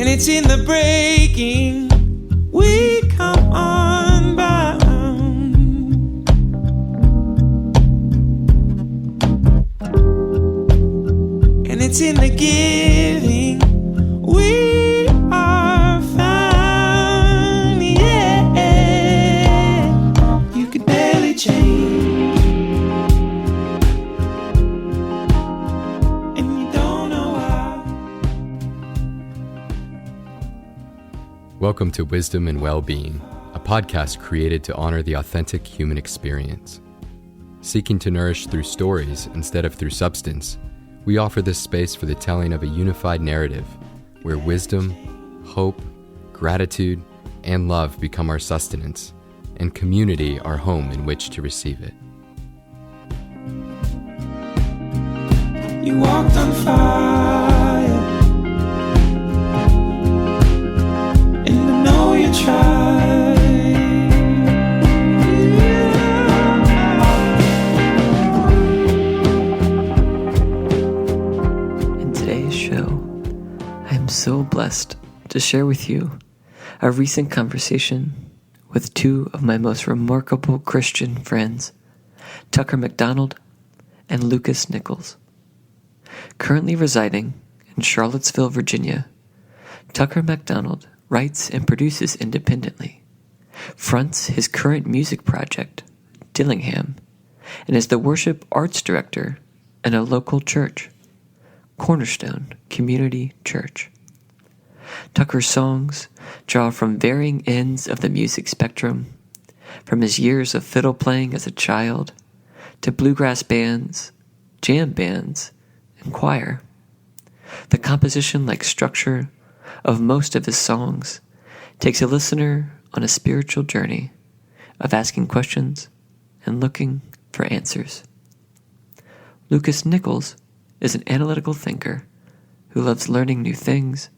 and it's in the breaking we come unbound. And it's in the giving we are found. Yeah, you could barely change, and you don't know why. Welcome to Wisdom and Well-Being, a podcast created to honor the authentic human experience. Seeking to nourish through stories instead of through substance, we offer this space for the telling of a unified narrative where wisdom, hope, gratitude, and love become our sustenance, and community our home in which to receive it. You walked on fire, and I know you tried. In today's show, I am so blessed to share with you a recent conversation with two of my most remarkable Christian friends, Tucker MacDonald and Lucas Nichols. Currently residing in Charlottesville, Virginia, Tucker MacDonald writes and produces independently, fronts his current music project, Dillingham, and is the worship arts director in a local church, Cornerstone Community Church. Tucker's songs draw from varying ends of the music spectrum, from his years of fiddle playing as a child to bluegrass bands, jam bands, and choir. The composition-like structure of most of his songs takes a listener on a spiritual journey of asking questions and looking for answers. Lucas Nichols is an analytical thinker who loves learning new things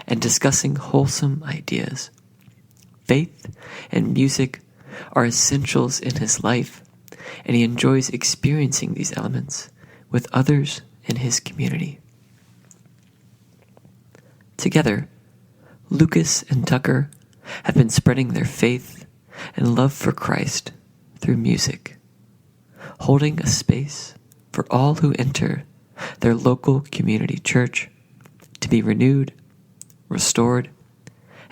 and discussing wholesome ideas. Faith and music are essentials in his life, and he enjoys experiencing these elements with others in his community. Together, Lucas and Tucker have been spreading their faith and love for Christ through music, holding a space for all who enter their local community church to be renewed, restored,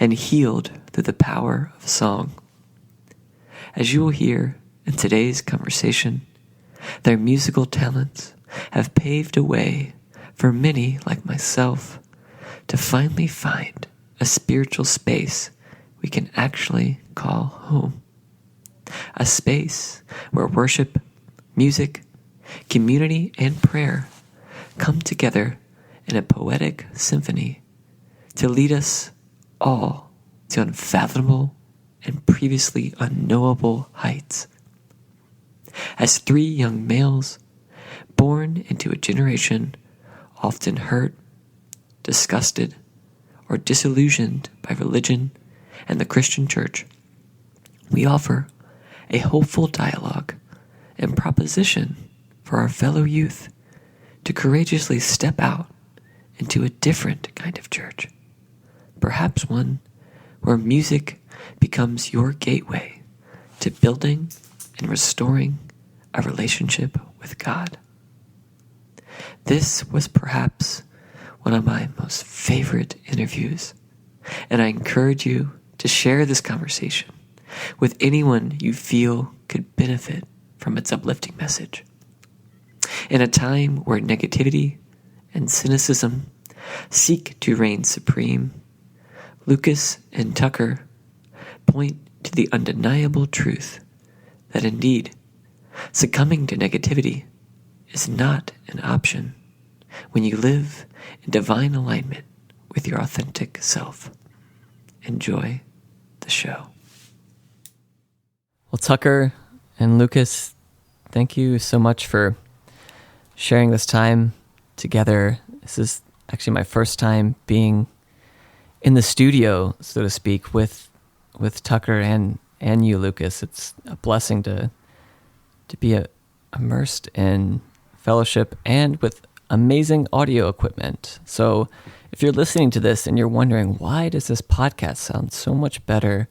and healed through the power of song. As you will hear in today's conversation, their musical talents have paved a way for many like myself to finally find a spiritual space we can actually call home. A space where worship, music, community, and prayer come together in a poetic symphony to lead us all to unfathomable and previously unknowable heights. As three young males born into a generation often hurt, disgusted, or disillusioned by religion and the Christian church, we offer a hopeful dialogue and proposition for our fellow youth to courageously step out into a different kind of church, perhaps one where music becomes your gateway to building and restoring a relationship with God. This was perhaps one of my most favorite interviews, and I encourage you to share this conversation with anyone you feel could benefit from its uplifting message. In a time where negativity and cynicism seek to reign supreme, Lucas and Tucker point to the undeniable truth that indeed succumbing to negativity is not an option when you live in divine alignment with your authentic self. Enjoy the show. Well, Tucker and Lucas, thank you so much for sharing this time together. This is actually my first time being in the studio, so to speak, with Tucker and you, Lucas. It's a blessing to be immersed in fellowship and with amazing audio equipment. So if you're listening to this and you're wondering, why does this podcast sound so much better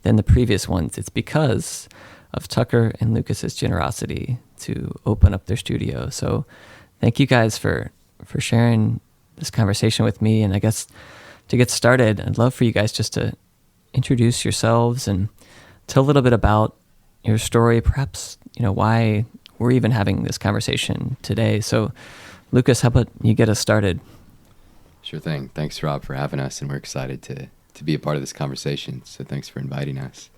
than the previous ones? It's because of Tucker and Lucas's generosity to open up their studio. So thank you guys for sharing this conversation with me. And I guess to get started, I'd love for you guys just to introduce yourselves and tell a little bit about your story, perhaps, why we're even having this conversation today. So Lucas, how about you get us started? Sure thing. Thanks, Rob, for having us, and we're excited to be a part of this conversation. So thanks for inviting us.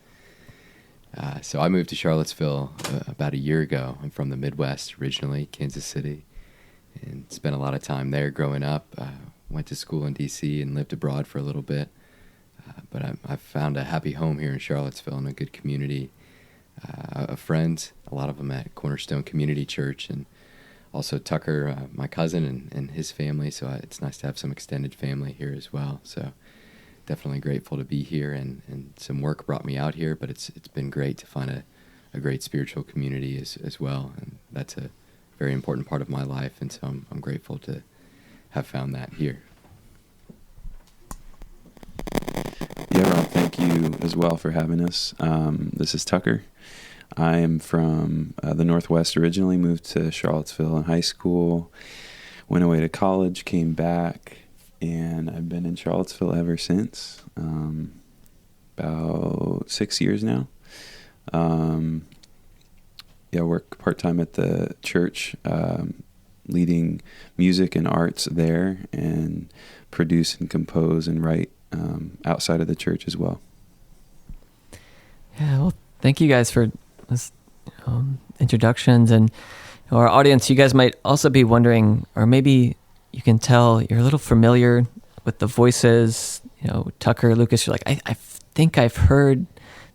So I moved to Charlottesville about a year ago. I'm from the Midwest originally, Kansas City, and spent a lot of time there growing up. Went to school in D.C. and lived abroad for a little bit. But I've found a happy home here in Charlottesville and a good community of friends, a lot of them at Cornerstone Community Church, and also Tucker, my cousin, and his family. So it's nice to have some extended family here as well. So definitely grateful to be here, and some work brought me out here, but it's been great to find a great spiritual community as well. And that's a very important part of my life. And so I'm grateful to have found that here. Yeah, Rob, thank you as well for having us. This is Tucker. I am from the Northwest originally, moved to Charlottesville in high school, went away to college, came back, and I've been in Charlottesville ever since, about 6 years now. I work part-time at the church, leading music and arts there, and produce and compose and write outside of the church as well. Yeah, well, thank you guys for this introductions. And our audience, you guys might also be wondering, or maybe you can tell you're a little familiar with the voices. Tucker, Lucas, you're like, I think I've heard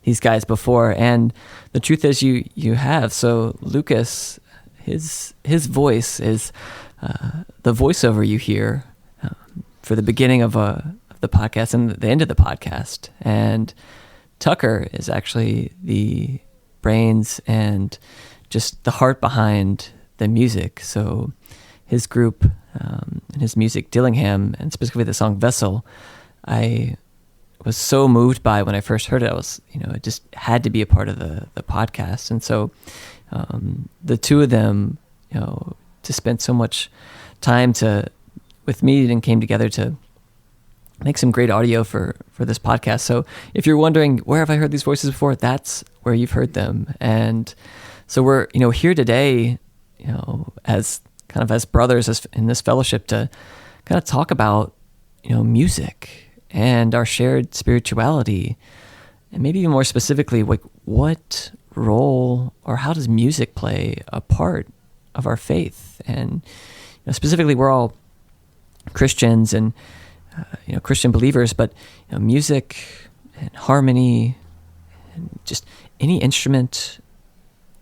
these guys before. And the truth is you have. So Lucas, his voice is the voiceover you hear for the beginning of the podcast and the end of the podcast. And Tucker is actually the brains and just the heart behind the music. So his group and his music, Dillingham, and specifically the song Vessel, I was so moved by when I first heard it. I was, it just had to be a part of the podcast. And so the two of them, to spend so much time with me and came together to make some great audio for this podcast. So if you're wondering, where have I heard these voices before? That's where you've heard them. And so we're, here today, as brothers in this fellowship to kind of talk about, music and our shared spirituality. And maybe even more specifically, like what role or how does music play a part of our faith? And specifically, we're all Christians and Christian believers, but music and harmony and just any instrument,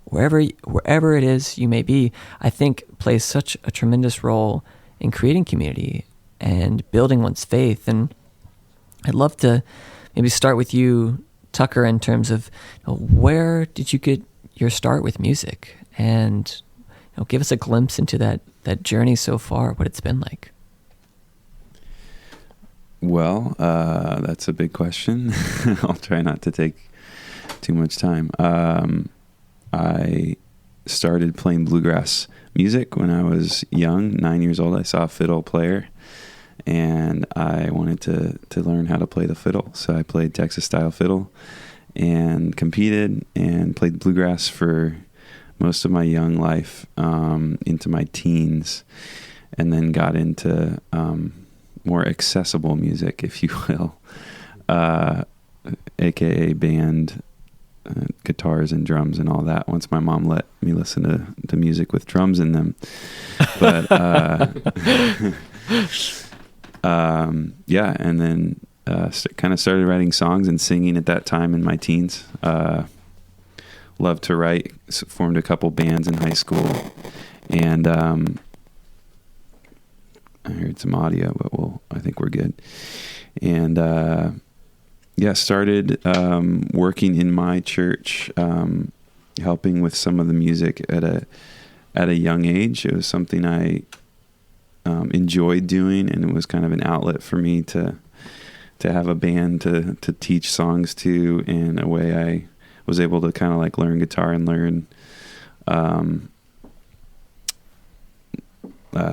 wherever it is you may be, I think plays such a tremendous role in creating community and building one's faith. And I'd love to maybe start with you, Tucker, in terms of where did you get your start with music, and give us a glimpse into that journey so far, what it's been like. Well, that's a big question. I'll try not to take too much time. I started playing bluegrass music when I was young, 9 years old. I saw a fiddle player, and I wanted to learn how to play the fiddle. So I played Texas-style fiddle and competed and played bluegrass for most of my young life, into my teens, and then got into more accessible music, if you will, aka band, guitars and drums and all that, once my mom let me listen to music with drums in them. But and then kind of started writing songs and singing at that time in my teens. Loved to write, formed a couple bands in high school, and I heard some audio, but I think we're good. And started working in my church, helping with some of the music at a young age. It was something I enjoyed doing, and it was kind of an outlet for me to have a band to teach songs to. In a way, I was able to kind of like learn guitar and learn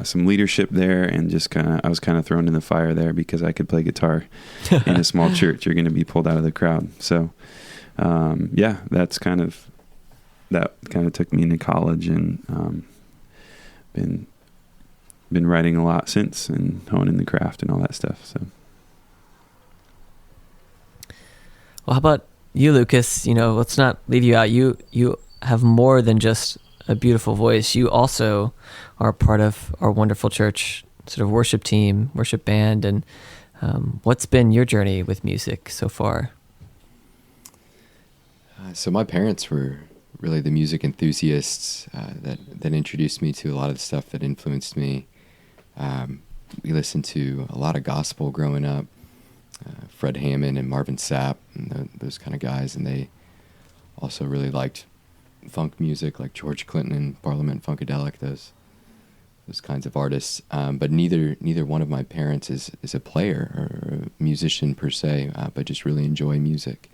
some leadership there, and just I was kind of thrown in the fire there because I could play guitar in a small church. You're going to be pulled out of the crowd. So that kind of took me into college, and been writing a lot since, and honing the craft and all that stuff. So, well, how about you, Lucas? Let's not leave you out. You have more than just a beautiful voice. You also are part of our wonderful church sort of worship team, worship band. And what's been your journey with music so far? So my parents were really the music enthusiasts that introduced me to a lot of the stuff that influenced me. We listened to a lot of gospel growing up, Fred Hammond and Marvin Sapp and those kind of guys, and they also really liked funk music like George Clinton and Parliament Funkadelic, those kinds of artists. But neither one of my parents is a player or a musician per se, but just really enjoy music.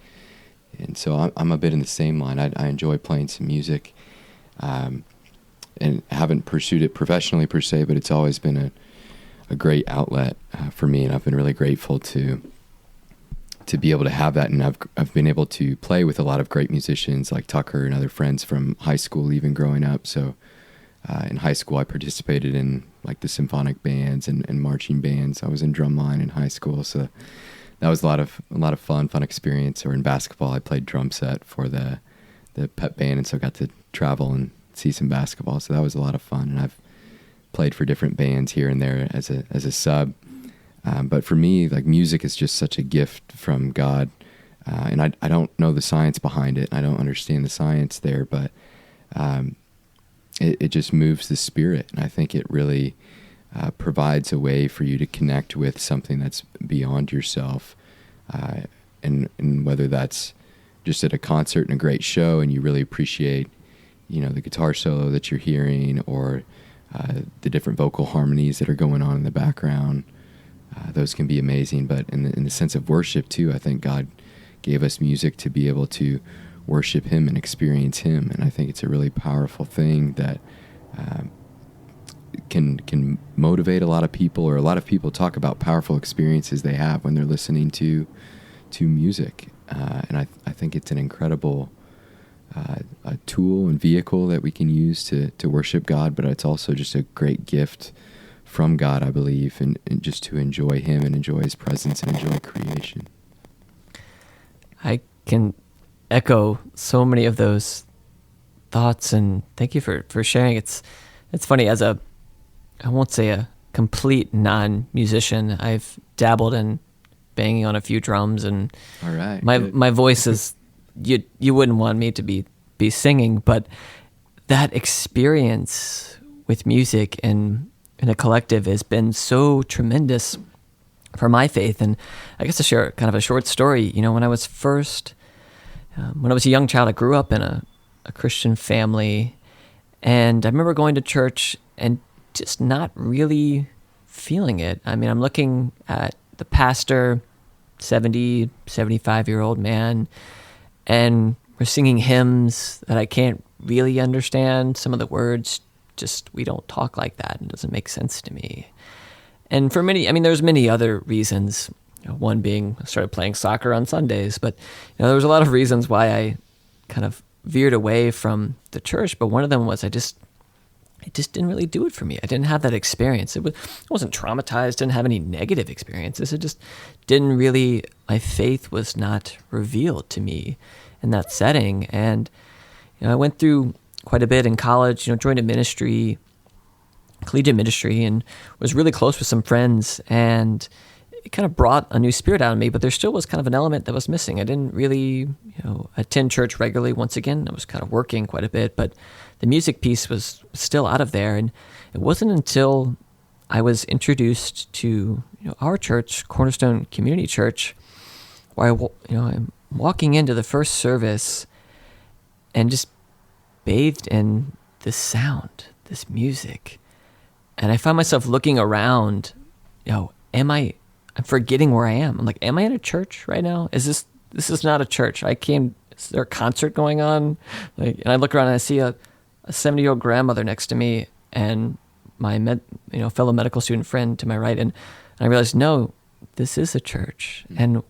And so I'm a bit in the same line. I enjoy playing some music, and haven't pursued it professionally per se, but it's always been a great outlet for me, and I've been really grateful to be able to have that. And I've been able to play with a lot of great musicians like Tucker and other friends from high school, even growing up. So in high school, I participated in like the symphonic bands and marching bands. I was in drumline in high school, so that was a lot of fun experience. Or in basketball, I played drum set for the pep band, and so I got to travel and see some basketball. So that was a lot of fun, and I've played for different bands here and there as a sub. But for me, like, music is just such a gift from God, and I don't know the science behind it. I don't understand the science there, but it just moves the spirit, and I think it really provides a way for you to connect with something that's beyond yourself, and whether that's just at a concert and a great show, and you really appreciate, the guitar solo that you're hearing, or the different vocal harmonies that are going on in the background. Those can be amazing, but in the sense of worship too, I think God gave us music to be able to worship Him and experience Him, and I think it's a really powerful thing that can motivate a lot of people, or a lot of people talk about powerful experiences they have when they're listening to music, and I think it's an incredible a tool and vehicle that we can use to worship God, but it's also just a great gift from God, I believe, and just to enjoy Him and enjoy His presence and enjoy creation. I can echo so many of those thoughts, and thank you for sharing. It's funny, as I won't say a complete non-musician, I've dabbled in banging on a few drums, and all right, my voice is, you wouldn't want me to be singing, but that experience with music and in a collective has been so tremendous for my faith. And I guess to share kind of a short story, when I was a young child, I grew up in a Christian family, and I remember going to church and just not really feeling it. I mean, I'm looking at the pastor, 70, 75-year-old man, and we're singing hymns that I can't really understand. Some of the words, we don't talk like that, and it doesn't make sense to me. And for many, there's many other reasons. One being I started playing soccer on Sundays, but there was a lot of reasons why I kind of veered away from the church. But one of them was it just didn't really do it for me. I didn't have that experience. I wasn't traumatized, didn't have any negative experiences. It just didn't really, my faith was not revealed to me in that setting. And I went through quite a bit in college, joined a ministry, collegiate ministry, and was really close with some friends, and it kind of brought a new spirit out of me, but there still was kind of an element that was missing. I didn't really, attend church regularly. Once again, I was kind of working quite a bit, but the music piece was still out of there. And it wasn't until I was introduced to our church, Cornerstone Community Church, where I'm walking into the first service and just bathed in this sound, this music, And I find myself looking around, I'm forgetting where I am. I'm like, am I in a church right now? This is not a church. Is there a concert going on? And I look around and I see a 70-year-old grandmother next to me and my fellow medical student friend to my right. And I realized, no, this is a church. And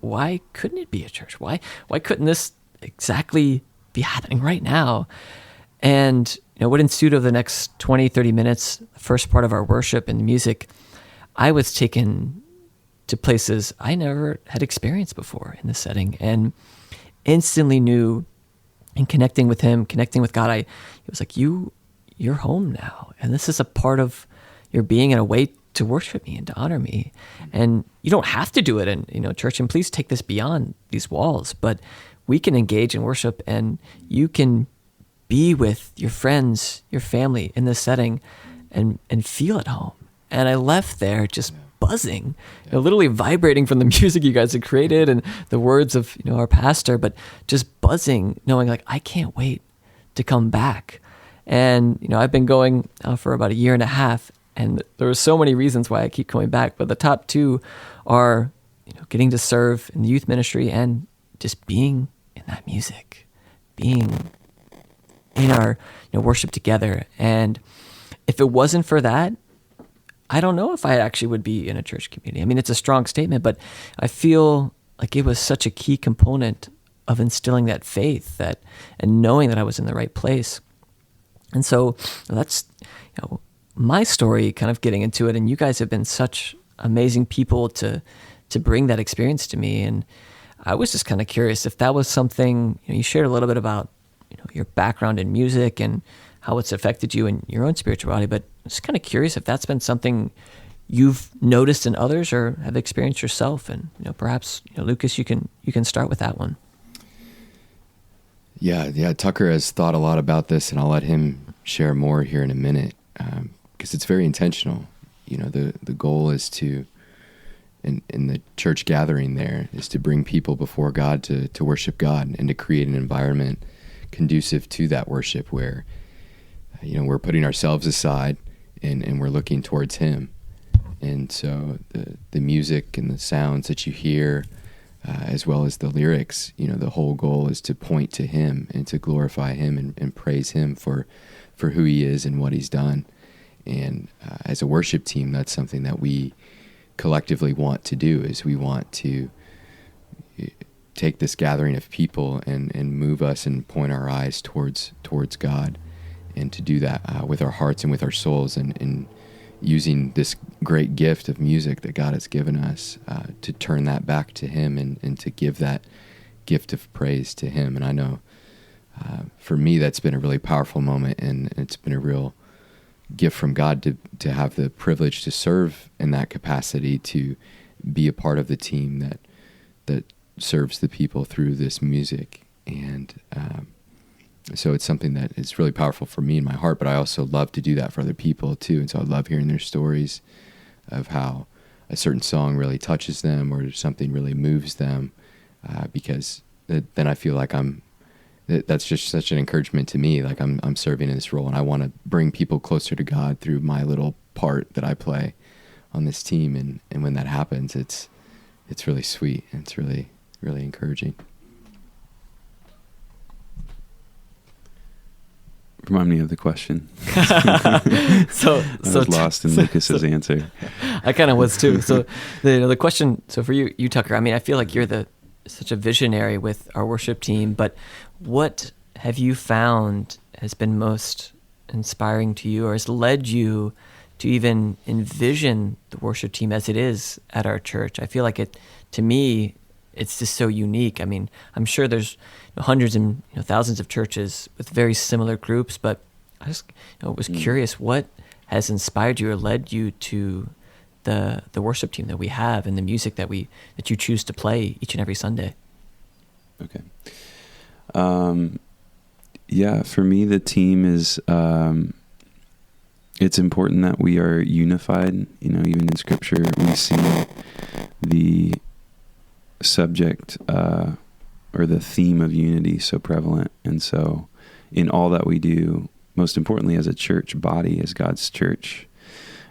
why couldn't it be a church? Why couldn't this exactly be happening right now? And what ensued over the next 20, 30 minutes, the first part of our worship and music, I was taken to places I never had experienced before in this setting, and instantly knew, in connecting with him, connecting with God, it was like, you're home now, and this is a part of your being and a way to worship me and to honor me. And you don't have to do it in church, and please take this beyond these walls, but we can engage in worship, and you can be with your friends, your family in this setting and feel at home. And I left there just buzzing, literally vibrating from the music you guys had created and the words of our pastor, but just buzzing, knowing like, I can't wait to come back. And I've been going for about 1.5 years, and there are so many reasons why I keep coming back, but the top 2 are getting to serve in the youth ministry and just being in that music, being in our worship together. And if it wasn't for that, I don't know if I actually would be in a church community. I mean, it's a strong statement, but I feel like it was such a key component of instilling that faith, and knowing that I was in the right place. And so that's my story, kind of getting into it. And you guys have been such amazing people to bring that experience to me. And I was just kind of curious if that was something, you shared a little bit about your background in music and how it's affected you in your own spirituality, but I'm just kind of curious if that's been something you've noticed in others or have experienced yourself. And perhaps Lucas, you can start with that one. Yeah. Tucker has thought a lot about this, and I'll let him share more here in a minute, because it's very intentional. The goal is to, in the church gathering there, is to bring people before God to worship God and to create an environment conducive to that worship where we're putting ourselves aside and we're looking towards Him. And so the music and the sounds that you hear, as well as the lyrics, the whole goal is to point to Him and to glorify Him and praise Him for who He is and what He's done. And as a worship team, that's something that we collectively want to do, is we want to take this gathering of people and move us and point our eyes towards God, and to do that with our hearts and with our souls, and using this great gift of music that God has given us to turn that back to Him and to give that gift of praise to Him. And I know for me that's been a really powerful moment, and it's been a real gift from God to have the privilege to serve in that capacity, to be a part of the team that serves the people through this music. And so it's something that is really powerful for me in my heart, but I also love to do that for other people too. And so I love hearing their stories of how a certain song really touches them or something really moves them, because then I feel like that's just such an encouragement to me. Like I'm serving in this role, and I want to bring people closer to God through my little part that I play on this team. And when that happens, it's really sweet, and it's really, really encouraging. Remind me of the question. I was lost in Lucas's answer. I kind of was too. So the question, so for you Tucker, I mean, I feel like you're such a visionary with our worship team, but what have you found has been most inspiring to you, or has led you to even envision the worship team as it is at our church? I feel like to me, it's just so unique. I mean, I'm sure there's hundreds and thousands of churches with very similar groups, but I just was curious, what has inspired you or led you to the worship team that we have and the music that you choose to play each and every Sunday? Okay. Yeah, for me, the team is, it's important that we are unified. Even in Scripture, we see the subject or the theme of unity so prevalent. And so in all that we do, most importantly as a church body, as God's church,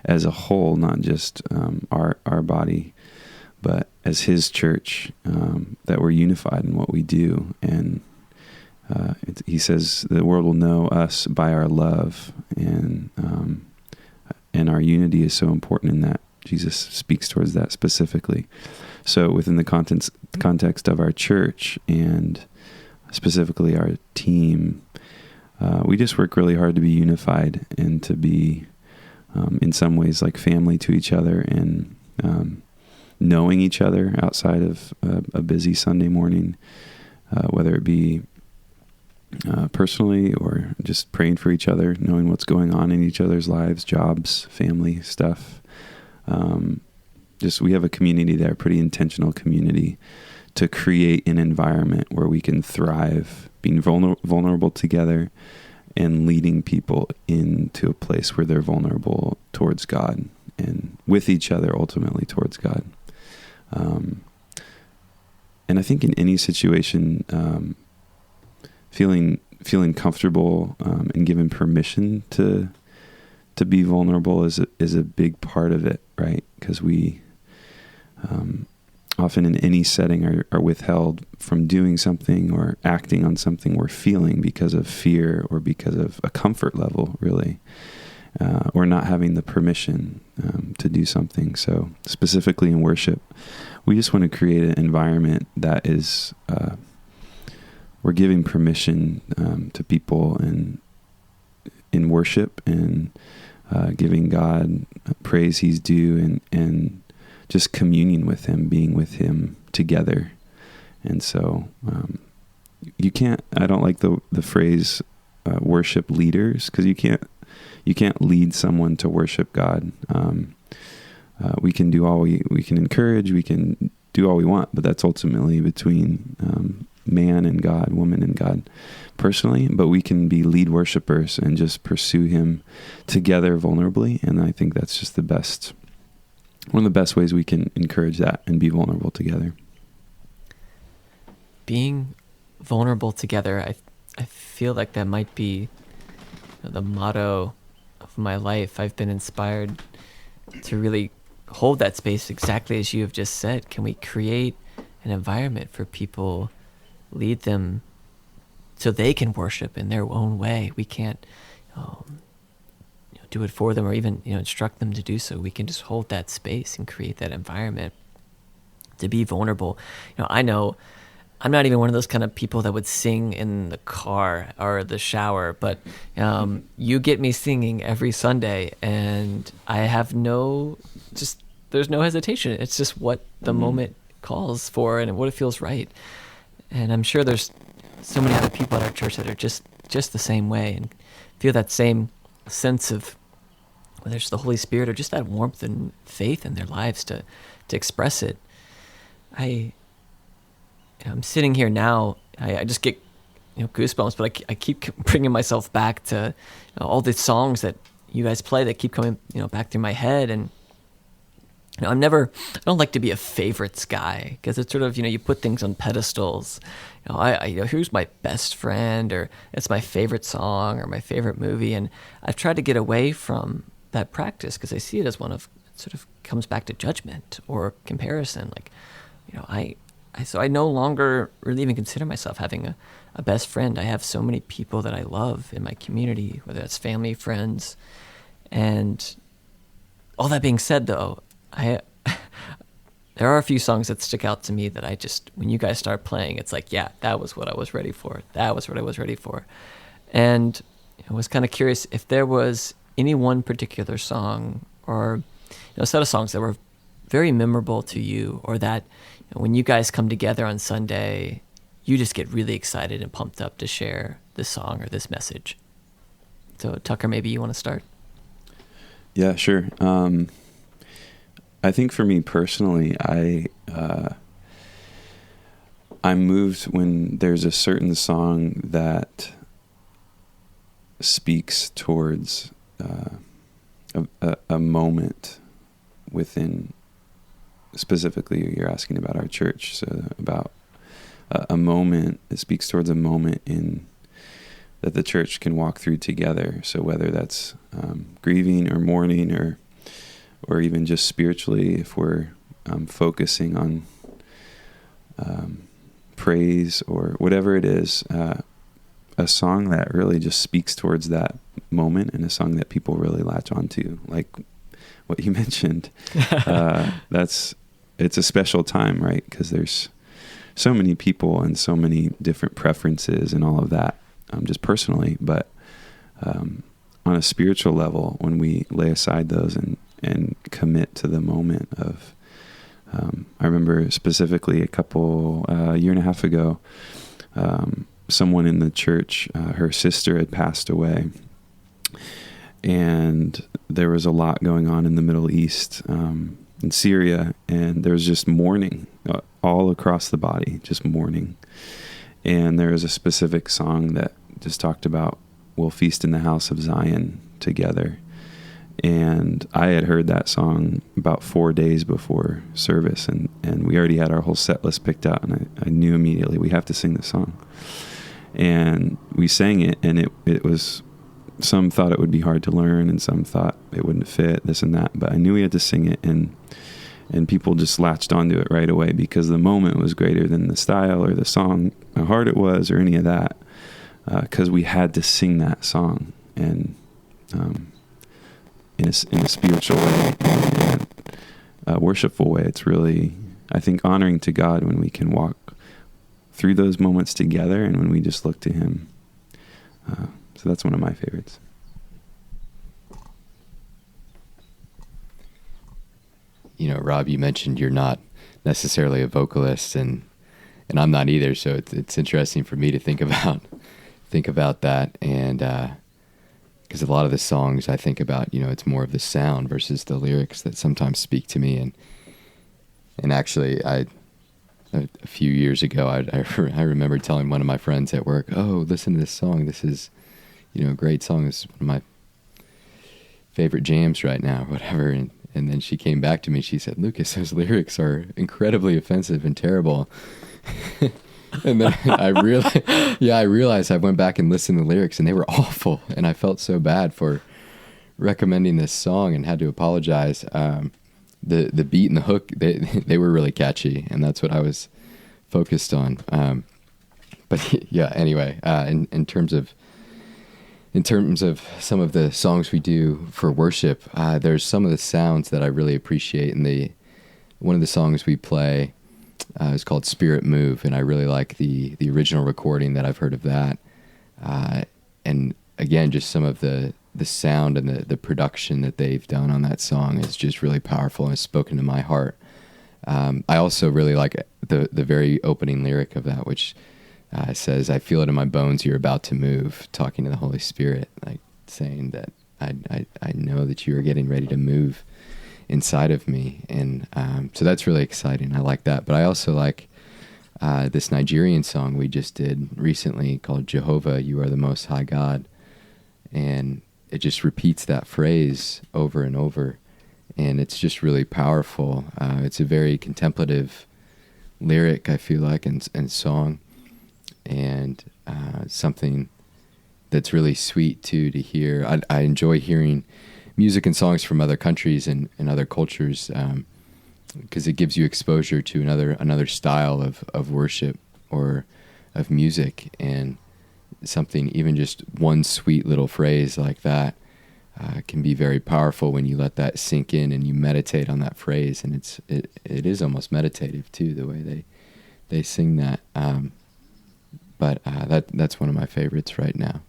as a whole, not just our body, but as his church, that we're unified in what we do. And he says the world will know us by our love, and our unity is so important in that. Jesus speaks towards that specifically. So within the context of our church and specifically our team, we just work really hard to be unified and to be, in some ways, like family to each other, and knowing each other outside of a busy Sunday morning, whether it be personally or just praying for each other, knowing what's going on in each other's lives, jobs, family stuff. Just we have a community there, pretty intentional community, to create an environment where we can thrive, being vulnerable together and leading people into a place where they're vulnerable towards God and with each other, ultimately towards God. And I think in any situation, feeling comfortable and given permission to be vulnerable is a big part of it, right? Because we often in any setting are withheld from doing something or acting on something we're feeling because of fear or because of a comfort level, really, or not having the permission to do something. So specifically in worship, we just want to create an environment that is, we're giving permission to people in worship and giving God praise he's due, and just communing with him, being with him together. And so you can't, I don't like the phrase worship leaders, because you can't lead someone to worship God. We can do all we can encourage, we can do all we want, but that's ultimately between man and God, woman and God personally. But we can be lead worshipers and just pursue him together vulnerably. And I think that's just one of the best ways we can encourage that and be vulnerable together. Being vulnerable together, I feel like that might be the motto of my life. I've been inspired to really hold that space exactly as you have just said. Can we create an environment for people, lead them so they can worship in their own way? We can't do it for them or even instruct them to do so. We can just hold that space and create that environment to be vulnerable. I know I'm not even one of those kind of people that would sing in the car or the shower, but you get me singing every Sunday, and I have there's no hesitation. It's just what the moment calls for and what it feels right. And I'm sure there's so many other people at our church that are just the same way and feel that same sense of, whether it's the Holy Spirit or just that warmth and faith in their lives to express it. I'm sitting here now, I just get goosebumps, but I keep bringing myself back to all the songs that you guys play that keep coming back through my head. And I don't like to be a favorites guy, because it's sort of, you put things on pedestals. Who's my best friend, or it's my favorite song or my favorite movie. And I've tried to get away from that practice, because I see it as one of, it sort of comes back to judgment or comparison. Like, so I no longer really even consider myself having a best friend. I have so many people that I love in my community, whether that's family, friends. And all that being said, though, there are a few songs that stick out to me that when you guys start playing, it's like, yeah, that was what I was ready for. That was what I was ready for. And I was kind of curious if there was any one particular song or a set of songs that were very memorable to you, or that when you guys come together on Sunday, you just get really excited and pumped up to share this song or this message. So Tucker, maybe you want to start? Yeah, sure. I think for me personally, I'm moved when there's a certain song that speaks towards a moment within, specifically you're asking about our church, so about a moment, it speaks towards a moment that the church can walk through together. So whether that's grieving or mourning or or even just spiritually, if we're focusing on praise or whatever it is, a song that really just speaks towards that moment, and a song that people really latch onto, like what you mentioned. It's a special time, right? Because there's so many people and so many different preferences and all of that, just personally. But on a spiritual level, when we lay aside those and commit to the moment of, I remember specifically a year and a half ago, someone in the church, her sister had passed away, and there was a lot going on in the Middle East, in Syria, and there was just mourning all across the body, just mourning. And there was a specific song that just talked about, we'll feast in the house of Zion together. And I had heard that song about 4 days before service, and we already had our whole set list picked out, and I knew immediately we have to sing the song. And we sang it, and it was, some thought it would be hard to learn, and some thought it wouldn't fit, this and that, but I knew we had to sing it, and people just latched onto it right away, because the moment was greater than the style or the song, how hard it was, or any of that, because we had to sing that song, and in a spiritual way, and a worshipful way. It's really, I think, honoring to God when we can walk through those moments together, and when we just look to Him. So that's one of my favorites. You know, Rob, you mentioned you're not necessarily a vocalist, and I'm not either. So it's interesting for me to think about that, and because a lot of the songs I think about, you know, it's more of the sound versus the lyrics that sometimes speak to me, and actually, a few years ago, I remember telling one of my friends at work, "Oh, listen to this song. This is, you know, a great song. This is one of my favorite jams right now," or whatever. And then she came back to me. She said, "Lucas, those lyrics are incredibly offensive and terrible." And then I realized I went back and listened to the lyrics, and they were awful. And I felt so bad for recommending this song, and had to apologize. The beat and the hook, they were really catchy, and that's what I was focused on. But yeah, anyway, in terms of some of the songs we do for worship, there's some of the sounds that I really appreciate. And one of the songs we play is called Spirit Move, and I really like the original recording that I've heard of that. And again, just some of the sound and the production that they've done on that song is just really powerful and has spoken to my heart. I also really like the very opening lyric of that, which says, "I feel it in my bones, you're about to move," talking to the Holy Spirit, like saying that I know that you are getting ready to move inside of me. And so that's really exciting. I like that. But I also like this Nigerian song we just did recently called "Jehovah, You Are the Most High God." And it just repeats that phrase over and over. And it's just really powerful. It's a very contemplative lyric, I feel like, and song. And something that's really sweet, too, to hear. I enjoy hearing music and songs from other countries and other cultures, because it gives you exposure to another style of worship or of music, and something, even just one sweet little phrase like that can be very powerful when you let that sink in and you meditate on that phrase. And it is almost meditative too, the way they sing that. But that's one of my favorites right now.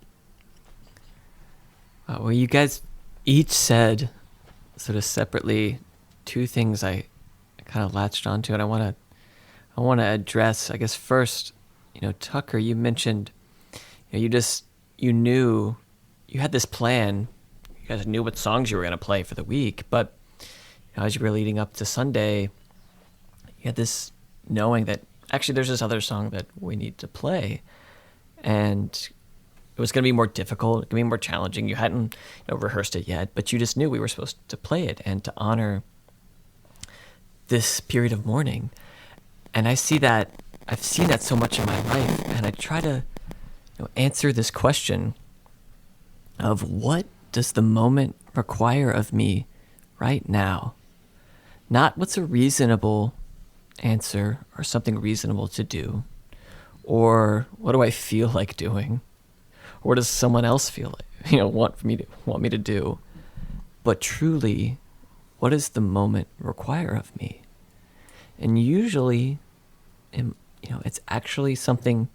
Well, you guys each said sort of separately two things I kind of latched onto, and I want to address. I guess first, Tucker, you mentioned, you knew you had this plan. You guys knew what songs you were going to play for the week, but as you were leading up to Sunday, you had this knowing that actually there's this other song that we need to play, and it was going to be more difficult, it was going to be more challenging. You hadn't rehearsed it yet, but you just knew we were supposed to play it and to honor this period of mourning. And I've seen that so much in my life, and I try to answer this question of what does the moment require of me right now. Not what's a reasonable answer or something reasonable to do, or what do I feel like doing, or what does someone else feel like, want me to do, but truly, what does the moment require of me? And usually, it's actually something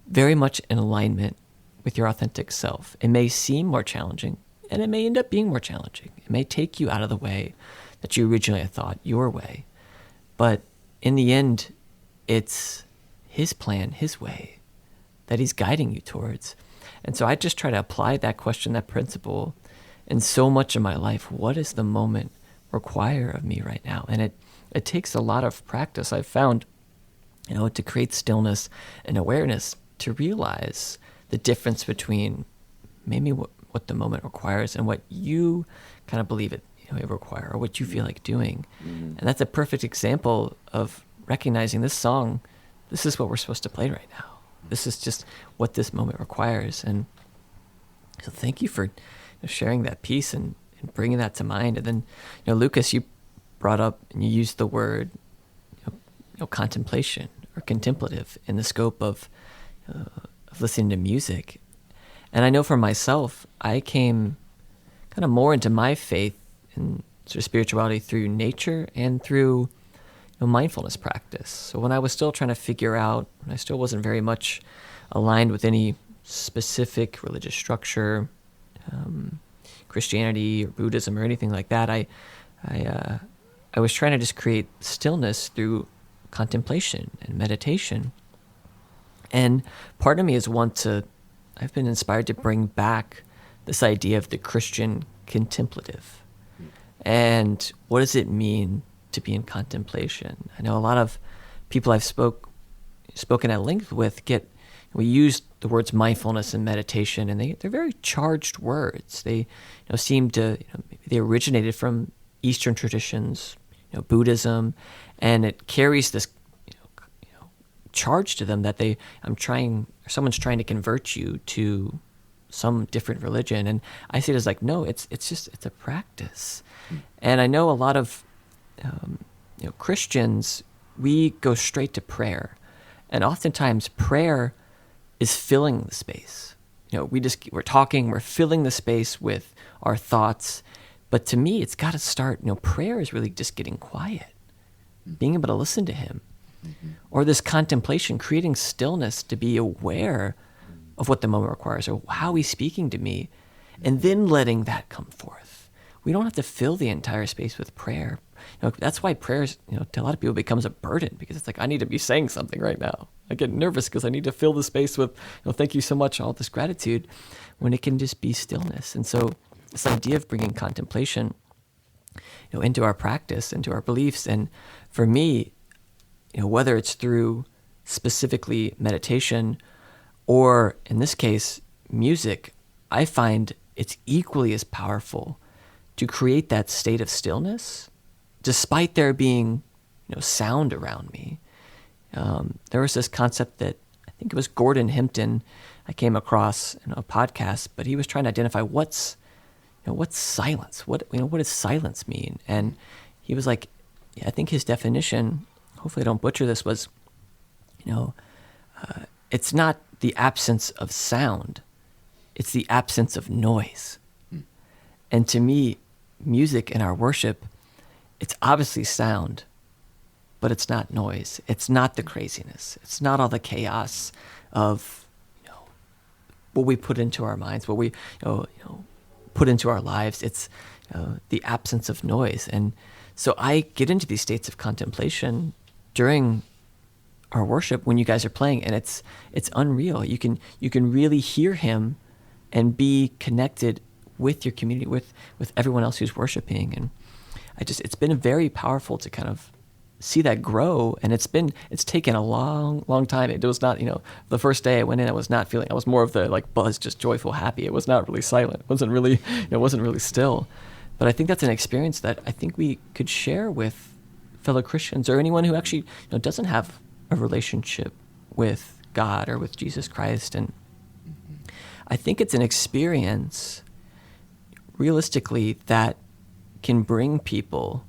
very much in alignment with your authentic self. It may seem more challenging, and it may end up being more challenging. It may take you out of the way that you originally thought your way. But in the end, it's his plan, his way, that he's guiding you towards. And so I just try to apply that question, that principle, in so much of my life. What does the moment require of me right now? And it takes a lot of practice, I've found, to create stillness and awareness, to realize the difference between maybe what the moment requires and what you kind of believe it require, or what you feel like doing. And that's a perfect example of recognizing this song, this is what we're supposed to play right now. This is just what this moment requires. And so thank you for sharing that piece and bringing that to mind. And then, Lucas, you brought up and you used the word contemplation or contemplative in the scope of listening to music. And I know for myself, I came kind of more into my faith and sort of spirituality through nature and through mindfulness practice. So when I was still trying to figure out, when I still wasn't very much aligned with any specific religious structure, Christianity or Buddhism or anything like that, I was trying to just create stillness through contemplation and meditation. And part of me I've been inspired to bring back this idea of the Christian contemplative. And what does it mean to be in contemplation? I know a lot of people I've spoken at length with we use the words mindfulness and meditation, and they're very charged words. They seem to, they originated from Eastern traditions, Buddhism, and it carries this charge to them that someone's trying to convert you to some different religion. And I see it as like, no, it's a practice. And I know a lot of Christians, we go straight to prayer, and oftentimes prayer is filling the space. We're talking, we're filling the space with our thoughts. But to me, it's got to start, prayer is really just getting quiet, being able to listen to him. Or this contemplation, creating stillness to be aware of what the moment requires, or how he's speaking to me, and then letting that come forth. We don't have to fill the entire space with prayer. That's why prayer, to a lot of people becomes a burden, because it's like, I need to be saying something right now. I get nervous because I need to fill the space with, thank you so much, all this gratitude, when it can just be stillness. And so this idea of bringing contemplation, into our practice, into our beliefs, and for me, whether it's through specifically meditation or, in this case, music, I find it's equally as powerful to create that state of stillness, despite there being, sound around me. There was this concept that I think it was Gordon Hempton I came across in a podcast, but he was trying to identify what's silence. What does silence mean? And he was like, I think his definition, hopefully I don't butcher this, was, it's not the absence of sound, it's the absence of noise. And to me, music in our worship, it's obviously sound, but it's not noise. It's not the craziness. It's not all the chaos of, what we put into our minds, what we, put into our lives. It's the absence of noise. And so I get into these states of contemplation during our worship when you guys are playing, and it's unreal. You can really hear him and be connected with your community, with everyone else who's worshiping. And it's been very powerful to kind of see that grow. And it's taken a long time. It was not, the first day I went in, I was not feeling, I was more of the like buzz, just joyful, happy. It was not really silent. It wasn't really still. But I think that's an experience that I think we could share with fellow Christians, or anyone who actually doesn't have a relationship with God or with Jesus Christ. And I think it's an experience, realistically, that can bring people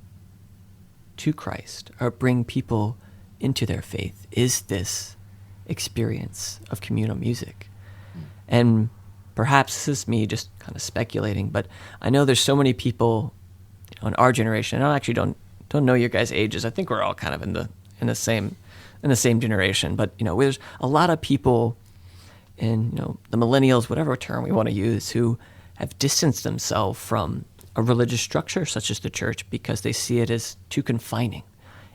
to Christ or bring people into their faith is this experience of communal music. And perhaps this is me just kind of speculating, but I know there's so many people, in our generation. I actually don't know your guys' ages. I think we're all kind of in the same generation. But there's a lot of people in the millennials, whatever term we want to use, who have distanced themselves from a religious structure such as the church because they see it as too confining.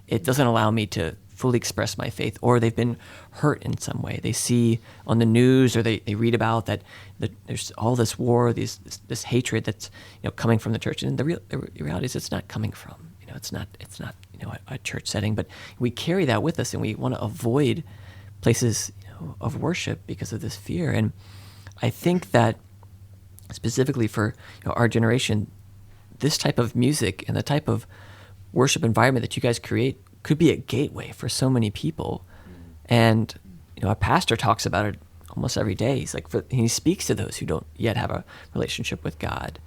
It doesn't allow me to fully express my faith, or they've been hurt in some way. They see on the news, or they read about that there's all this war, this hatred that's coming from the church, and the reality is it's not coming from it's not a church setting, but we carry that with us, and we want to avoid places of worship because of this fear. And I think that specifically for our generation, this type of music and the type of worship environment that you guys create could be a gateway for so many people. And a pastor talks about it almost every day. He's like, he speaks to those who don't yet have a relationship with God.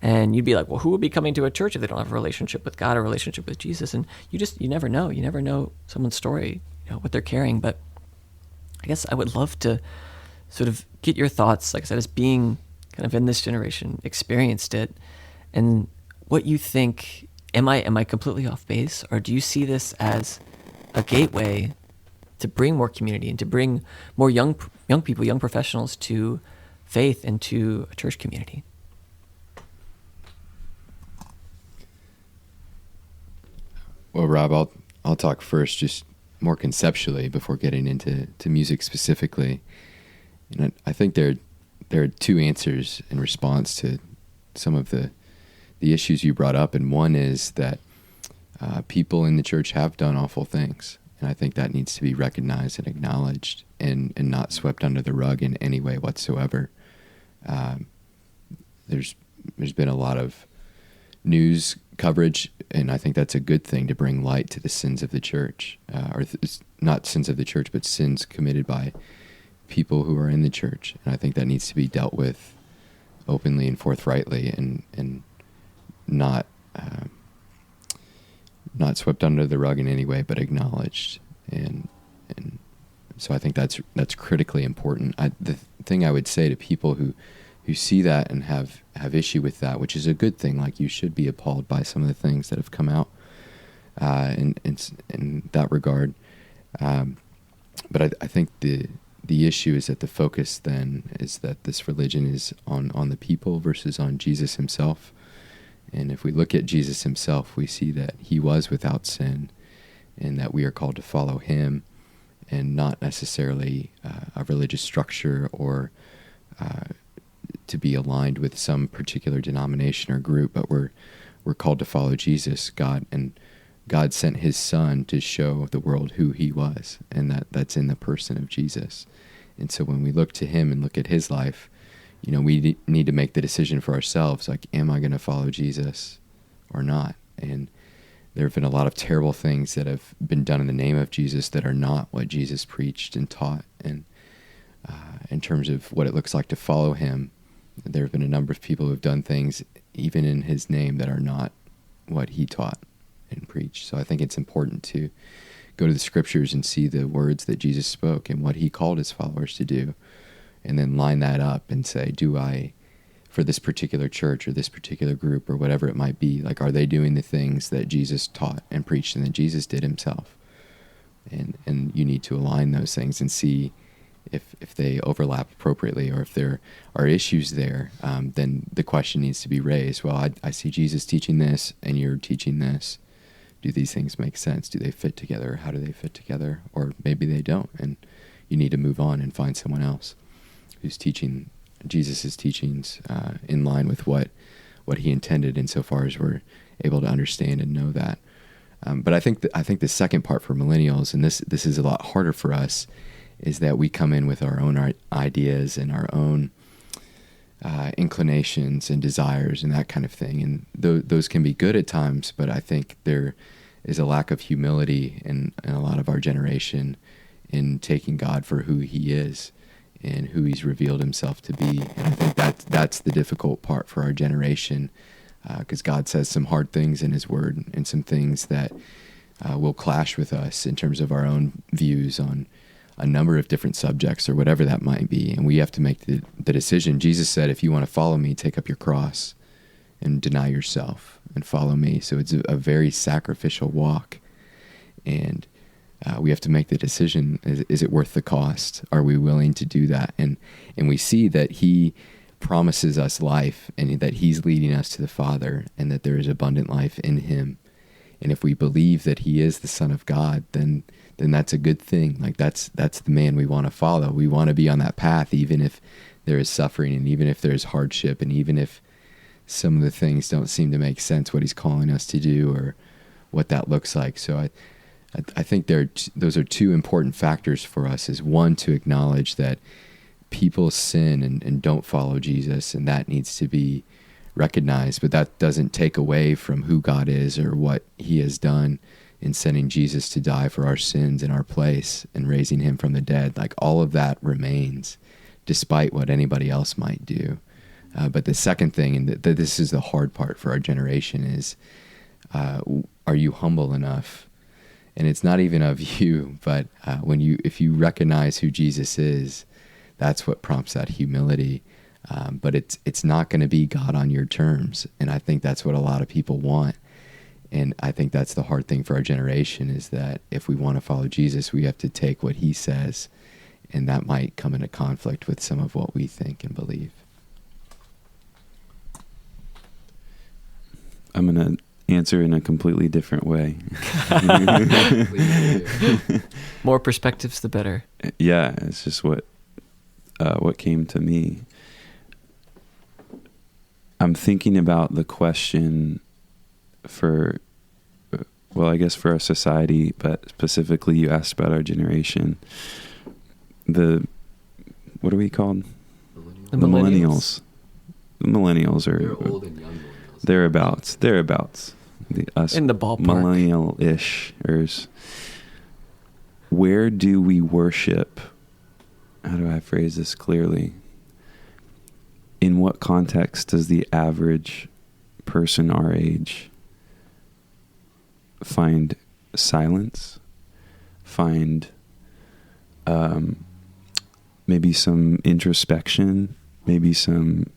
And you'd be like, well, who would be coming to a church if they don't have a relationship with God or a relationship with Jesus? And you never know. You never know someone's story, what they're carrying. But I guess I would love to sort of get your thoughts, like I said, as being kind of in this generation, experienced it, and what you think. Am I completely off base, or do you see this as a gateway to bring more community and to bring more young people, young professionals to faith and to a church community? Well, Rob, I'll talk first, just more conceptually before getting into music specifically. And I think there are two answers in response to some of the issues you brought up, and one is that people in the church have done awful things, and I think that needs to be recognized and acknowledged, and not swept under the rug in any way whatsoever. There's been a lot of news coverage, and I think that's a good thing to bring light to the sins of the church, not sins of the church, but sins committed by people who are in the church, and I think that needs to be dealt with openly and forthrightly, and not swept under the rug in any way, but acknowledged, and so I think that's critically important. The thing I would say to people who see that and have issue with that, which is a good thing, like you should be appalled by some of the things that have come out in that regard, but I think the issue is that the focus then is that this religion is on the people versus on Jesus himself. And if we look at Jesus himself, we see that he was without sin, and that we are called to follow him, and not necessarily a religious structure or to be aligned with some particular denomination or group, but we're called to follow Jesus, God, and God sent his son to show the world who he was, and that's in the person of Jesus. And so when we look to him and look at his life, we need to make the decision for ourselves, like, am I going to follow Jesus or not? And there have been a lot of terrible things that have been done in the name of Jesus that are not what Jesus preached and taught. And in terms of what it looks like to follow him, there have been a number of people who have done things, even in his name, that are not what he taught and preached. So I think it's important to go to the scriptures and see the words that Jesus spoke and what he called his followers to do, and then line that up and say, do I, for this particular church or this particular group or whatever it might be, like, are they doing the things that Jesus taught and preached and that Jesus did himself? And you need to align those things and see if they overlap appropriately, or if there are issues there, then the question needs to be raised. Well, I see Jesus teaching this and you're teaching this. Do these things make sense? Do they fit together? How do they fit together? Or maybe they don't, and you need to move on and find someone else who's teaching Jesus' teachings in line with what he intended, insofar as we're able to understand and know that. But I think the second part for millennials, and this is a lot harder for us, is that we come in with our own ideas and our own inclinations and desires and that kind of thing. And those can be good at times, but I think there is a lack of humility in a lot of our generation in taking God for who he is and who he's revealed himself to be. And I think that's the difficult part for our generation, because God says some hard things in his word and some things that will clash with us in terms of our own views on a number of different subjects or whatever that might be. And we have to make the decision. Jesus said, if you want to follow me, take up your cross and deny yourself and follow me. So it's a very sacrificial walk. And we have to make the decision, is it worth the cost? Are we willing to do that? And we see that he promises us life and that he's leading us to the Father and that there is abundant life in him. And if we believe that he is the Son of God, then that's a good thing. Like that's the man we want to follow. We want to be on that path, even if there is suffering and even if there's hardship and even if some of the things don't seem to make sense, what he's calling us to do or what that looks like. So I think those are two important factors for us, is one, to acknowledge that people sin and don't follow Jesus, and that needs to be recognized, but that doesn't take away from who God is or what he has done in sending Jesus to die for our sins in our place and raising him from the dead. Like, all of that remains despite what anybody else might do. But the second thing, and this is the hard part for our generation, is are you humble enough? And it's not even of you, but if you recognize who Jesus is, that's what prompts that humility. But it's not going to be God on your terms. And I think that's what a lot of people want. And I think that's the hard thing for our generation, is that if we want to follow Jesus, we have to take what he says. And that might come into conflict with some of what we think and believe. I'm going to answer in a completely different way. More perspectives, the better. Yeah, it's just what came to me. I'm thinking about the question for our society, but specifically you asked about our generation. What are we called? The millennials. The millennials are... They're old and young millennials. Thereabouts. Us in the ballpark. Millennial-ishers. Where do we worship? How do I phrase this clearly? In what context does the average person our age find silence, find maybe some introspection, maybe some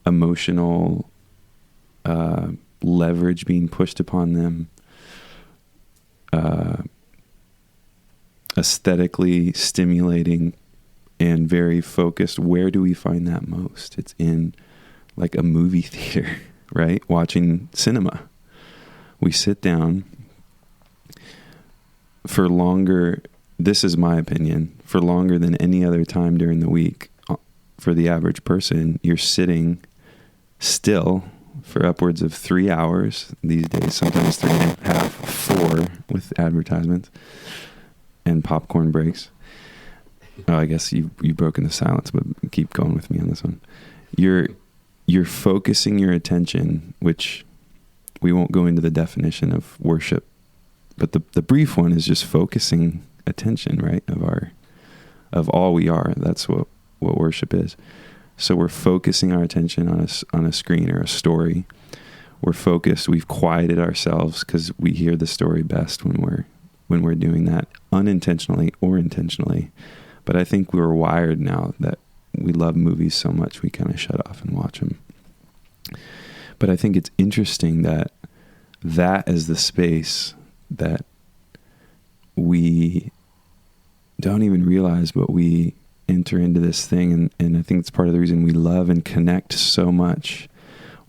emotional leverage being pushed upon them, aesthetically stimulating and very focused? Where do we find that most? It's in like a movie theater, right? Watching cinema. We sit down for longer, this is my opinion, for longer than any other time during the week. For the average person, you're sitting still for upwards of 3 hours these days, sometimes 3.5, 4 with advertisements and popcorn breaks. Oh, I guess you've broken the silence, but keep going with me on this one. You're focusing your attention, which we won't go into the definition of worship, but the brief one is just focusing attention, right? Of all we are. That's what worship is. So we're focusing our attention on a screen or a story. We're focused. We've quieted ourselves because we hear the story best when we're doing that, unintentionally or intentionally. But I think we're wired now that we love movies so much we kind of shut off and watch them. But I think it's interesting that is the space that we don't even realize, but we enter into this thing. And I think it's part of the reason we love and connect so much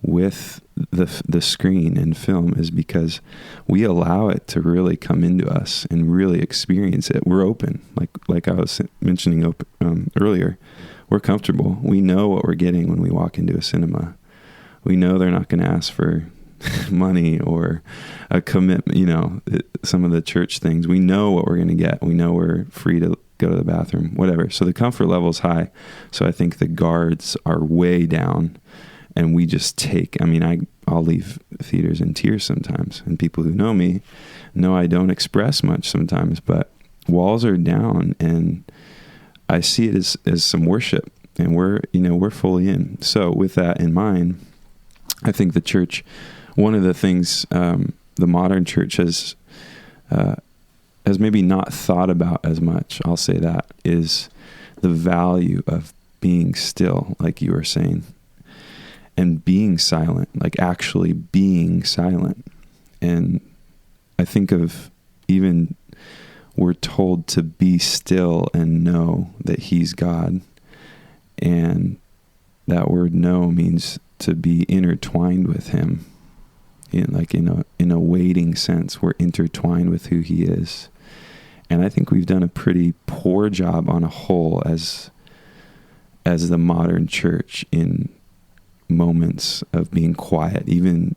with the screen and film, is because we allow it to really come into us and really experience it. We're open, like I was mentioning earlier. We're comfortable. We know what we're getting when we walk into a cinema. We know they're not going to ask for money or a commitment, some of the church things. We know what we're going to get. We know we're free to go to the bathroom, whatever. So the comfort level is high. So I think the guards are way down, and we just I'll leave theaters in tears sometimes. And people who know me know I don't express much sometimes, but walls are down, and I see it as some worship, and we're fully in. So with that in mind, I think the church, one of the things the modern church has maybe not thought about as much, I'll say that, is the value of being still, like you were saying, and being silent, like actually being silent. And I think of even we're told to be still and know that he's God. And that word know means to be intertwined with him. In a waiting sense, we're intertwined with who he is. And I think we've done a pretty poor job on a whole as the modern church in moments of being quiet, even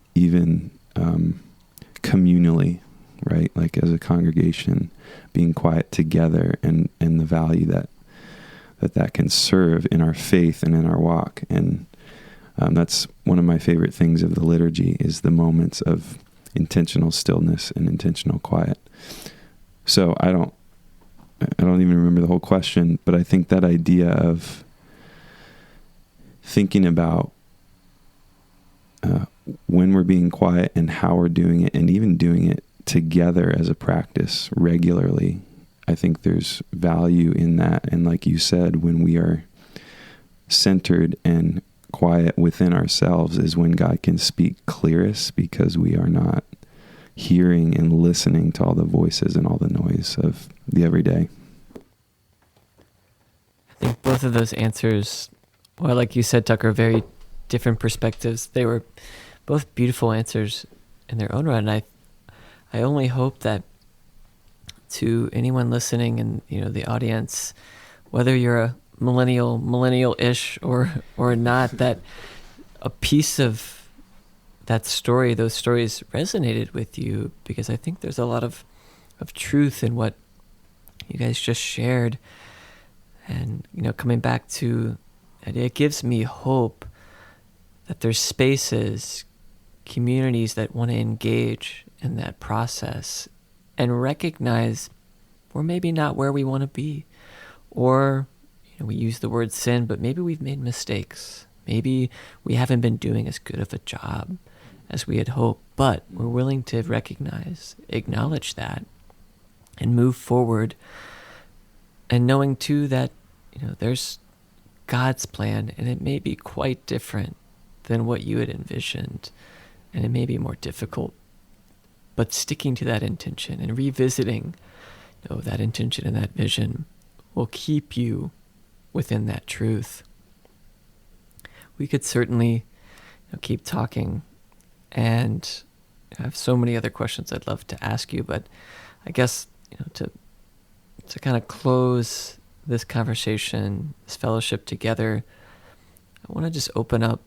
communally, right? Like as a congregation, being quiet together, and the value that can serve in our faith and in our walk. And that's one of my favorite things of the liturgy, is the moments of intentional stillness and intentional quiet. So I don't even remember the whole question, but I think that idea of thinking about when we're being quiet and how we're doing it, and even doing it together as a practice regularly, I think there's value in that. And like you said, when we are centered and quiet within ourselves is when God can speak clearest, because we are not hearing and listening to all the voices and all the noise of the everyday. I think both of those answers, well, like you said, Tucker, very different perspectives. They were both beautiful answers in their own right. And I only hope that to anyone listening and, the audience, whether you're a millennial-ish or not, that a piece of that story, those stories resonated with you, because I think there's a lot of truth in what you guys just shared. And, coming back to it gives me hope that there's spaces, communities that want to engage in that process and recognize we're maybe not where we want to be. Or, we use the word sin, but maybe we've made mistakes. Maybe we haven't been doing as good of a job as we had hoped, but we're willing to acknowledge that, and move forward. And knowing too that, there's God's plan, and it may be quite different than what you had envisioned, and it may be more difficult, but sticking to that intention and revisiting, that intention and that vision will keep you within that truth. We could certainly keep talking, and I have so many other questions I'd love to ask you, but I guess to kind of close this conversation, this fellowship together, I want to just open up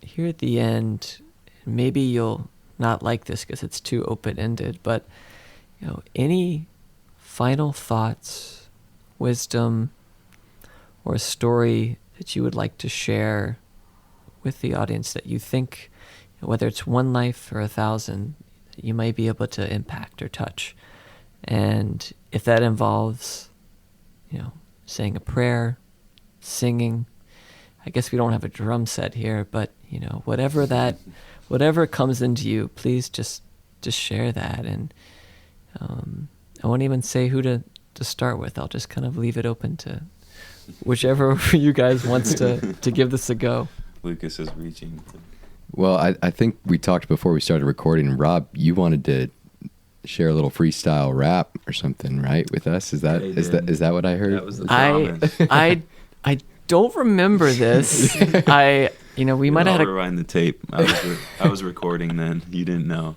here at the end. Maybe you'll not like this because it's too open-ended, but any final thoughts, wisdom, or a story that you would like to share with the audience that you think, whether it's one life or 1,000, that you might be able to impact or touch. And if that involves, saying a prayer, singing, I guess we don't have a drum set here, but, whatever comes into you, please just share that. And I won't even say who to start with. I'll just kind of leave it open to whichever you guys wants to give this a go. Lucas is reaching. Well, I think we talked before we started recording. Rob, you wanted to share a little freestyle rap or something, right, with us? Is that what I heard? That was the promise. I don't remember this. We might have had rewind the tape. I was recording then. You didn't know.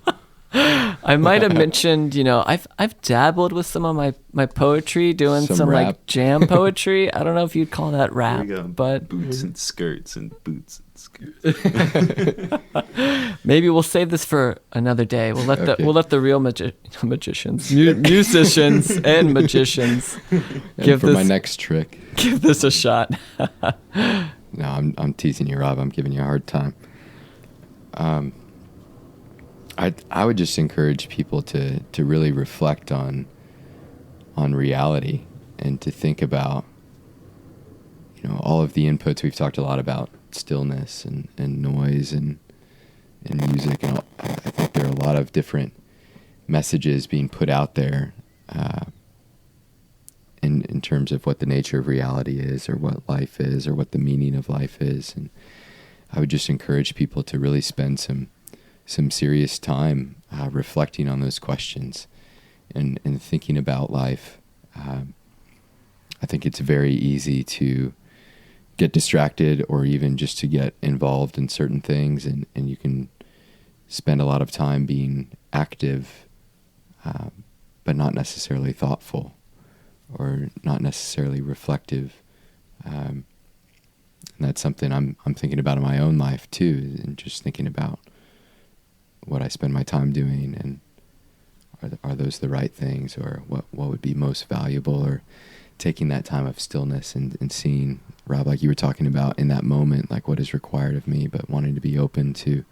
I might have mentioned, I've dabbled with some of my poetry, doing some rap. like jam poetry. I don't know if you'd call that rap, Here we go. but boots and skirts and boots and skirts. Maybe we'll save this for another day. We'll let the real musicians and magicians give this my next trick. Give this a shot. No, I'm teasing you, Rob. I'm giving you a hard time. I would just encourage people to really reflect on reality, and to think about all of the inputs. We've talked a lot about stillness and noise and music, and I think there are a lot of different messages being put out there in terms of what the nature of reality is, or what life is, or what the meaning of life is. And I would just encourage people to really spend some serious time reflecting on those questions and thinking about life. I think it's very easy to get distracted, or even just to get involved in certain things, and you can spend a lot of time being active, but not necessarily thoughtful, or not necessarily reflective. And that's something I'm thinking about in my own life too, and just thinking about what I spend my time doing, and are those the right things, or what would be most valuable, or taking that time of stillness and seeing, Rob, like you were talking about in that moment, like what is required of me, but wanting to be open to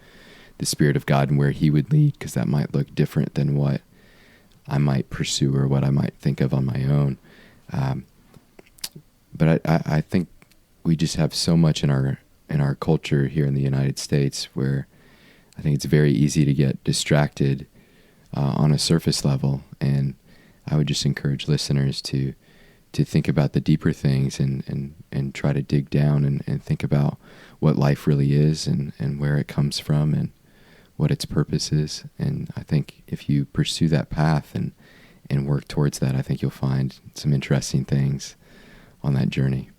the Spirit of God and where He would lead, because that might look different than what I might pursue or what I might think of on my own. But I think we just have so much in our culture here in the United States where I think it's very easy to get distracted on a surface level. And I would just encourage listeners to think about the deeper things and try to dig down and think about what life really is, and where it comes from, and what its purpose is. And I think if you pursue that path and work towards that, I think you'll find some interesting things on that journey.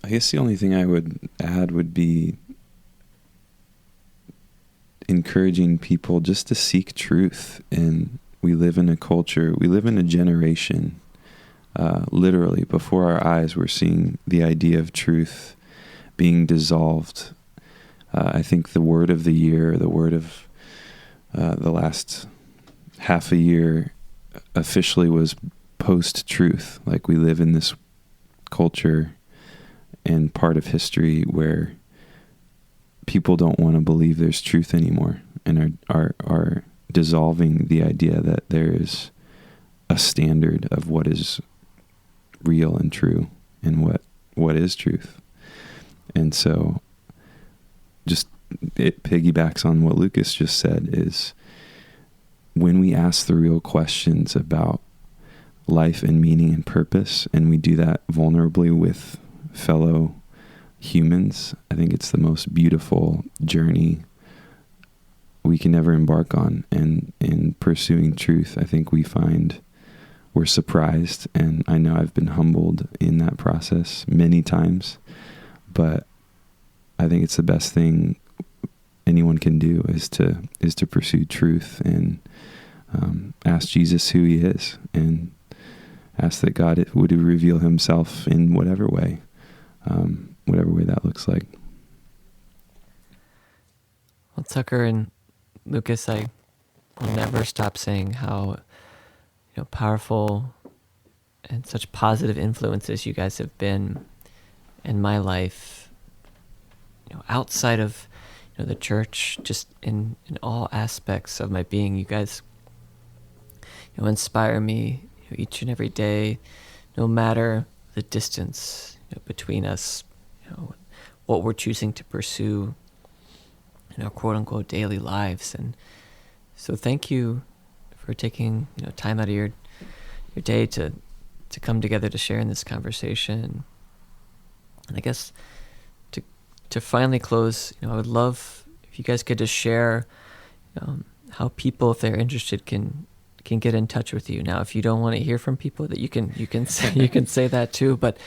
I guess the only thing I would add would be encouraging people just to seek truth. And we live in a culture, we live in a generation, literally before our eyes, we're seeing the idea of truth being dissolved. I think the word of the year, the word of the last half a year officially was post-truth. Like, we live in this culture and part of history where people don't want to believe there's truth anymore, and are dissolving the idea that there is a standard of what is real and true, and what is truth. And so just it piggybacks on what Lucas just said, is when we ask the real questions about life and meaning and purpose, and we do that vulnerably with fellow humans, I think it's the most beautiful journey we can ever embark on. And in pursuing truth, I think we find we're surprised, and I know I've been humbled in that process many times, but I think it's the best thing anyone can do is to pursue truth, and ask Jesus who He is, and ask that God would reveal Himself in whatever way that looks like. Well, Tucker and Lucas, I will never stop saying how powerful and such positive influences you guys have been in my life. Outside of the church, just in all aspects of my being, you guys inspire me each and every day, no matter the distance between us, what we're choosing to pursue in our quote-unquote daily lives. And so thank you for taking time out of your day to come together to share in this conversation. And I guess to finally close, I would love if you guys could just share how people, if they're interested, can get in touch with you. Now, if you don't want to hear from people, that you can say that too. But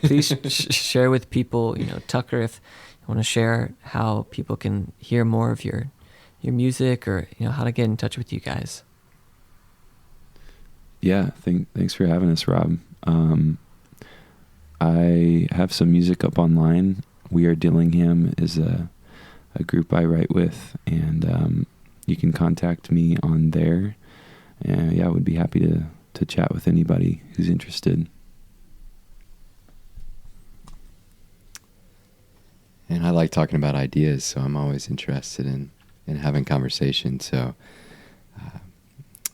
please share with people. Tucker, if you want to share how people can hear more of your music, or how to get in touch with you guys. Yeah, thanks for having us, Rob. I have some music up online. We Are Dillingham is a group I write with, and you can contact me on there. And I would be happy to chat with anybody who's interested. And I like talking about ideas, so I'm always interested in having conversations. So,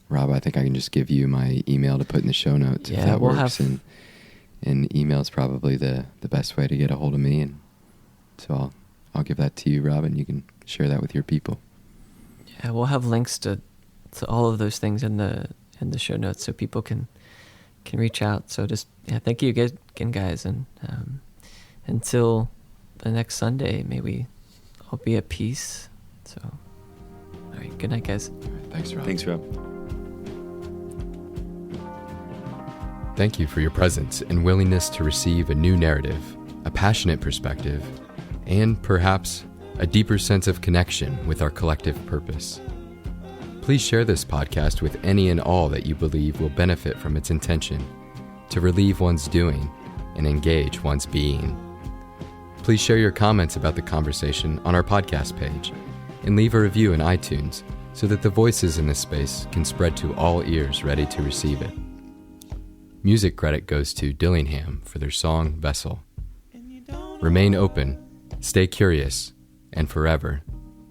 Rob, I think I can just give you my email to put in the show notes if that works. and email is probably the best way to get a hold of me. And so I'll give that to you, Robin. You can share that with your people. Yeah, we'll have links to all of those things in the show notes so people can reach out. So just thank you again, guys, and until the next Sunday, may we all be at peace. So, all right, good night, guys. All right, thanks, Rob. Thanks, Rob. Thank you for your presence and willingness to receive a new narrative, a passionate perspective, and perhaps a deeper sense of connection with our collective purpose. Please share this podcast with any and all that you believe will benefit from its intention to relieve one's doing and engage one's being. Please share your comments about the conversation on our podcast page and leave a review in iTunes so that the voices in this space can spread to all ears ready to receive it. Music credit goes to Dillingham for their song Vessel. Remain open, stay curious, and forever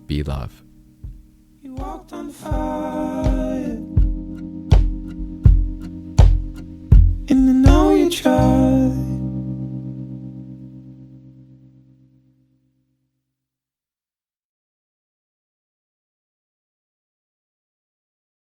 be love. You walked on fire, and I know you tried.